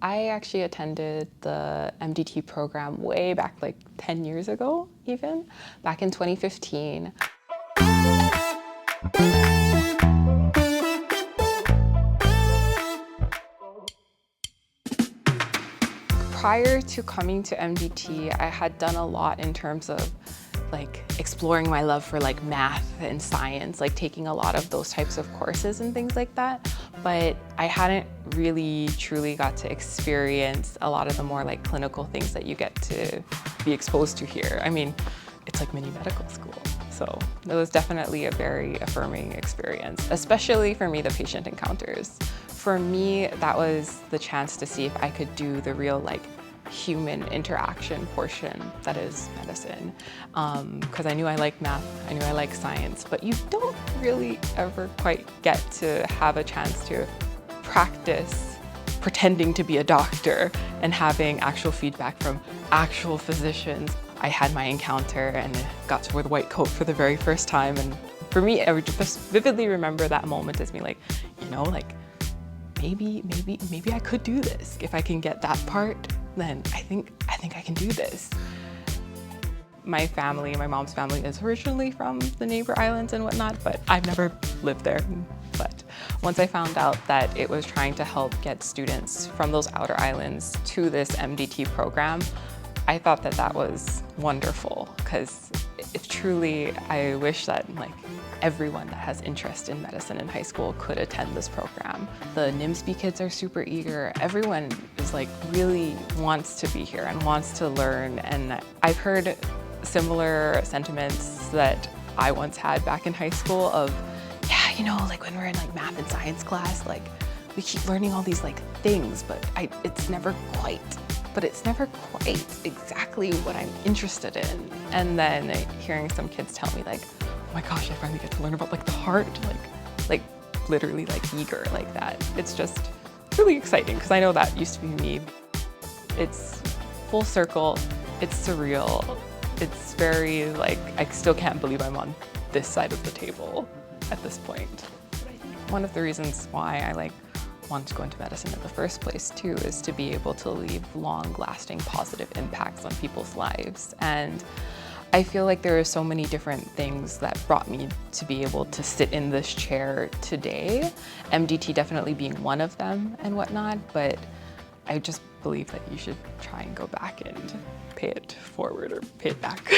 I actually attended the MDT program way back, like 10 years ago even, back in 2015. Prior to coming to MDT, I had done a lot in terms of like exploring my love for like math and science, like taking a lot of those types of courses and things like that. But I hadn't really truly got to experience a lot of the more like clinical things that you get to be exposed to here. I mean, it's like mini medical school. So it was definitely a very affirming experience, especially for me, the patient encounters. For me, that was the chance to see if I could do the real like human interaction portion that is medicine. Because I knew I liked math, I knew I liked science, but you don't really ever quite get to have a chance to practice pretending to be a doctor and having actual feedback from actual physicians. I had my encounter and got to wear the white coat for the very first time. And for me, I would just vividly remember that moment as me like, you know, like maybe I could do this. If I can get that part, then I think I can do this. My family, my mom's family is originally from the neighbor islands and whatnot, but I've never lived there. But once I found out that it was trying to help get students from those outer islands to this MDT program, I thought that that was wonderful, because it truly, I wish that like everyone that has interest in medicine in high school could attend this program. The NIMSB kids are super eager. Everyone is like really wants to be here and wants to learn. And I've heard similar sentiments that I once had back in high school of, yeah, you know, like when we're in like math and science class, like we keep learning all these like things, but it's never quite exactly what I'm interested in. And then hearing some kids tell me like, oh my gosh, I finally get to learn about like the heart, like literally like eager like that. It's just really exciting, because I know that used to be me. It's full circle, it's surreal. It's very like, I still can't believe I'm on this side of the table at this point. One of the reasons why I wanted to go into medicine in the first place too is to be able to leave long-lasting positive impacts on people's lives. And I feel like there are so many different things that brought me to be able to sit in this chair today, MDT definitely being one of them and whatnot, but I just believe that you should try and go back and pay it forward or pay it back.